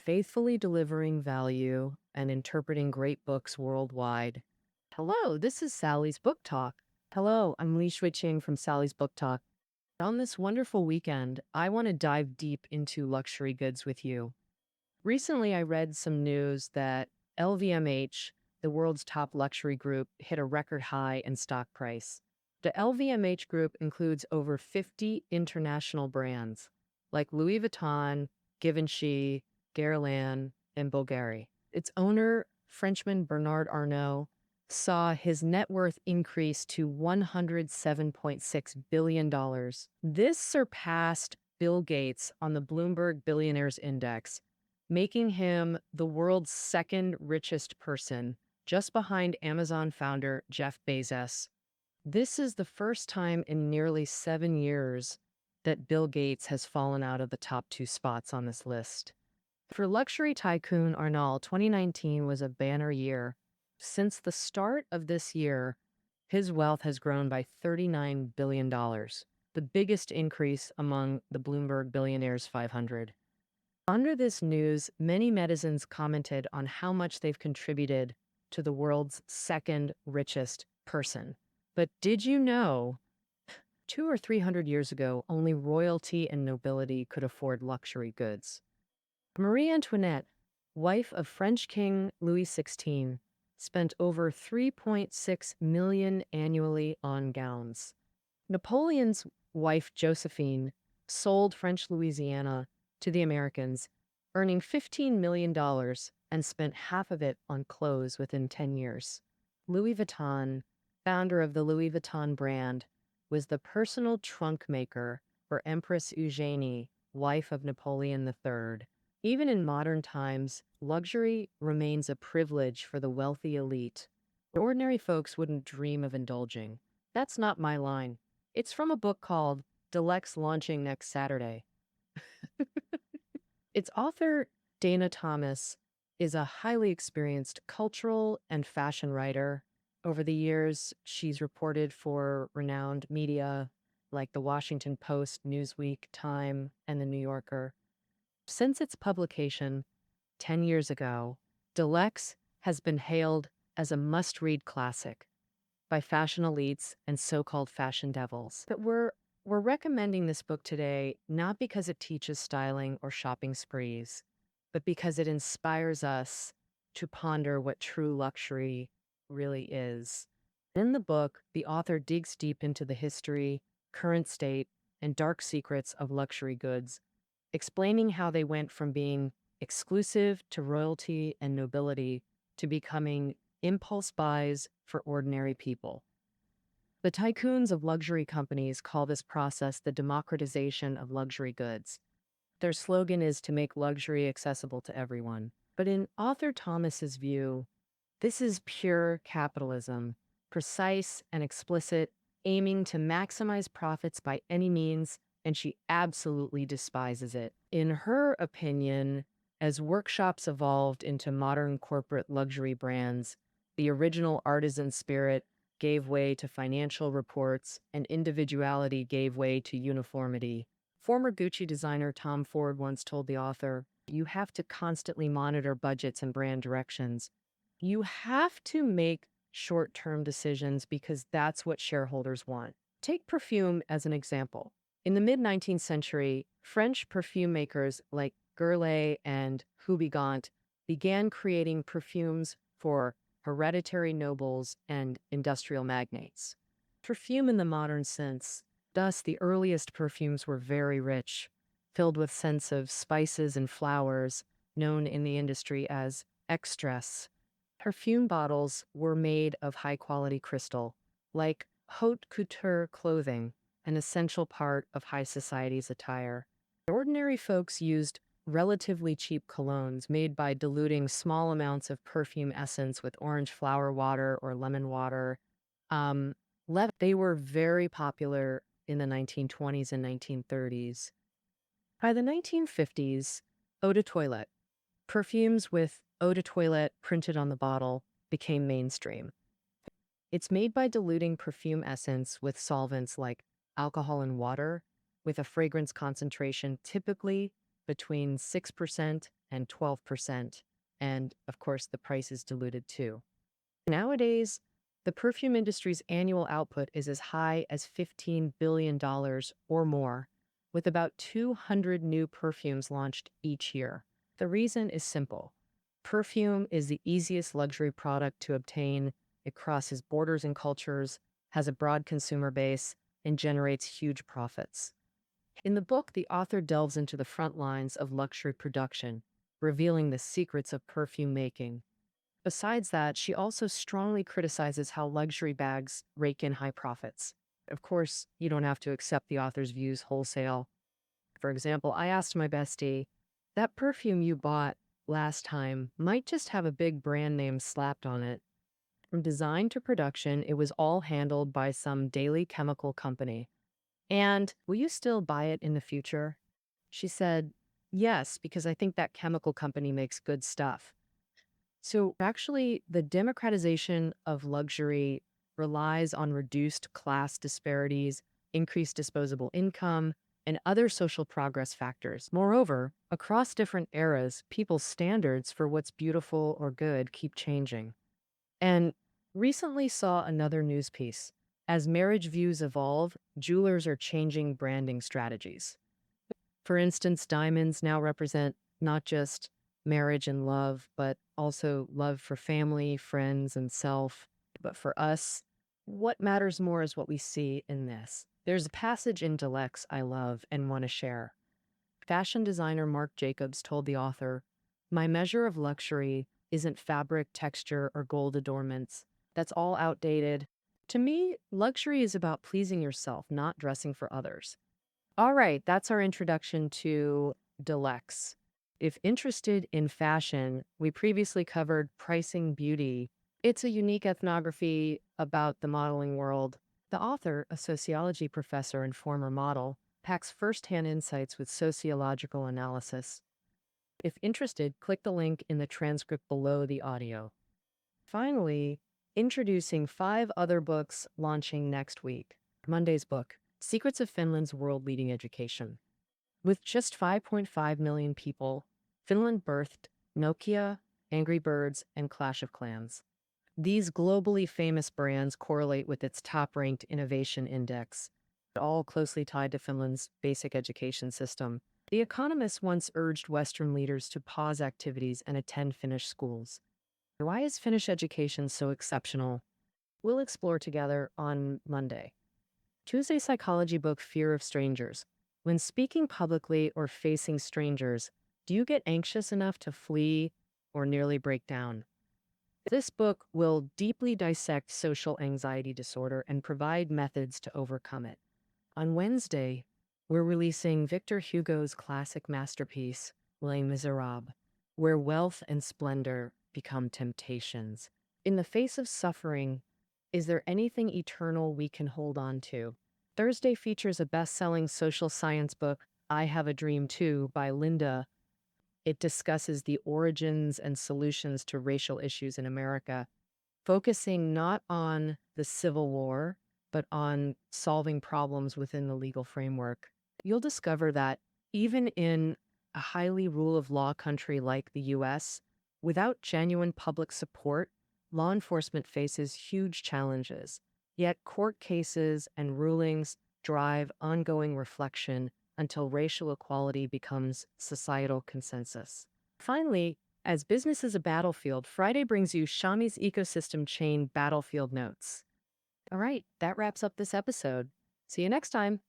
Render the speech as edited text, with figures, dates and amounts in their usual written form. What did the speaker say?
faithfully delivering value and interpreting great books worldwide. Hello, this is Sally's Book Talk. Hello, I'm Li Shuiqing from Sally's Book Talk. On this wonderful weekend, I want to dive deep into luxury goods with you. Recently, I read some news that LVMH, the world's top luxury group, hit a record high in stock price. The LVMH group includes over 50 international brands like Louis Vuitton, Givenchy, Guerlain, and Bulgari. Its owner, Frenchman Bernard Arnault, saw his net worth increase to $107.6 billion. This surpassed Bill Gates on the Bloomberg Billionaires Index, making him the world's second richest person, just behind Amazon founder Jeff Bezos. This is the first time in nearly 7 years that Bill Gates has fallen out of the top two spots on this list. For luxury tycoon Arnault, 2019 was a banner year. Since the start of this year, his wealth has grown by $39 billion, the biggest increase among the Bloomberg Billionaires 500. Under this news, many netizens commented on how much they've contributed to the world's second richest person. But did you know, 200 or 300 years ago, only royalty and nobility could afford luxury goods? Marie Antoinette, wife of French King Louis XVI, spent over $3.6 million annually on gowns. Napoleon's wife Josephine sold French Louisiana to the Americans, earning $15 million and spent half of it on clothes within 10 years. Louis Vuitton, founder of the Louis Vuitton brand, was the personal trunk maker for Empress Eugenie, wife of Napoleon III. Even in modern times, luxury remains a privilege for the wealthy elite. Ordinary folks wouldn't dream of indulging. That's not my line. It's from a book called Deluxe, launching next Saturday. Its author, Dana Thomas, is a highly experienced cultural and fashion writer. Over the years, she's reported for renowned media like The Washington Post, Newsweek, Time, and The New Yorker. Since its publication 10 years ago, Deluxe has been hailed as a must-read classic by fashion elites and so-called fashion devils. But we're recommending this book today not because it teaches styling or shopping sprees, but because it inspires us to ponder what true luxury really is. In the book, the author digs deep into the history, current state, and dark secrets of luxury goods, explaining how they went from being exclusive to royalty and nobility to becoming impulse buys for ordinary people. The tycoons of luxury companies call this process the democratization of luxury goods. Their slogan is to make luxury accessible to everyone. But in author Thomas's view, this is pure capitalism, precise and explicit, aiming to maximize profits by any means, and she absolutely despises it. In her opinion, as workshops evolved into modern corporate luxury brands, the original artisan spirit gave way to financial reports, and individuality gave way to uniformity. Former Gucci designer Tom Ford once told the author, "You have to constantly monitor budgets and brand directions. You have to make short-term decisions because that's what shareholders want." Take perfume as an example. In the mid-19th century, French perfume makers like Guerlain and Houbigant began creating perfumes for hereditary nobles and industrial magnates. Perfume in the modern sense, thus the earliest perfumes were very rich, filled with scents of spices and flowers, known in the industry as extras. Perfume bottles were made of high-quality crystal, like haute couture clothing, an essential part of high society's attire. Ordinary folks used relatively cheap colognes made by diluting small amounts of perfume essence with orange flower water or lemon water. They were very popular in the 1920s and 1930s. By the 1950s, eau de toilette, perfumes with eau de toilette printed on the bottle, became mainstream. It's made by diluting perfume essence with solvents like alcohol and water, with a fragrance concentration typically between 6% and 12%. And of course, the price is diluted too. Nowadays, the perfume industry's annual output is as high as $15 billion dollars or more, with about 200 new perfumes launched each year. The reason is simple. Perfume is the easiest luxury product to obtain. It crosses borders and cultures, has a broad consumer base, and generates huge profits. In the book, the author delves into the front lines of luxury production, revealing the secrets of perfume making. Besides that, she also strongly criticizes how luxury bags rake in high profits. Of course, you don't have to accept the author's views wholesale. For example, I asked my bestie, that perfume you bought last time might just have a big brand name slapped on it. From design to production, it was all handled by some daily chemical company. And will you still buy it in the future? She said, yes, because I think that chemical company makes good stuff. So actually, the democratization of luxury relies on reduced class disparities, increased disposable income, and other social progress factors. Moreover, across different eras, people's standards for what's beautiful or good keep changing. And recently saw another news piece. As marriage views evolve, jewelers are changing branding strategies. For instance, diamonds now represent not just marriage and love, but also love for family, friends, and self. But for us, what matters more is what we see in this. There's a passage in Deluxe I love and want to share. Fashion designer Marc Jacobs told the author, my measure of luxury isn't fabric, texture, or gold adornments. That's all outdated. To me, luxury is about pleasing yourself, not dressing for others. All right, that's our introduction to Deluxe. If interested in fashion, we previously covered Pricing Beauty. It's a unique ethnography about the modeling world. The author, a sociology professor and former model, packs firsthand insights with sociological analysis. If interested, click the link in the transcript below the audio. Finally, introducing 5 other books launching next week. Monday's book, Secrets of Finland's World-Leading Education. With just 5.5 million people, Finland birthed Nokia, Angry Birds, and Clash of Clans. These globally famous brands correlate with its top-ranked innovation index, all closely tied to Finland's basic education system. The Economist once urged Western leaders to pause activities and attend Finnish schools. Why is Finnish education so exceptional? We'll explore together on Monday. Tuesday psychology book Fear of Strangers. When speaking publicly or facing strangers, do you get anxious enough to flee or nearly break down? This book will deeply dissect social anxiety disorder and provide methods to overcome it. On Wednesday, we're releasing Victor Hugo's classic masterpiece, Les Miserables, where wealth and splendor become temptations. In the face of suffering, is there anything eternal we can hold on to? Thursday features a best-selling social science book, I Have a Dream Too, by Linda. It discusses the origins and solutions to racial issues in America, focusing not on the Civil War, but on solving problems within the legal framework. You'll discover that even in a highly rule of law country like the US, without genuine public support, law enforcement faces huge challenges. Yet court cases and rulings drive ongoing reflection until racial equality becomes societal consensus. Finally, as business is a battlefield, Friday brings you Xiaomi's ecosystem chain battlefield notes. All right, that wraps up this episode. See you next time.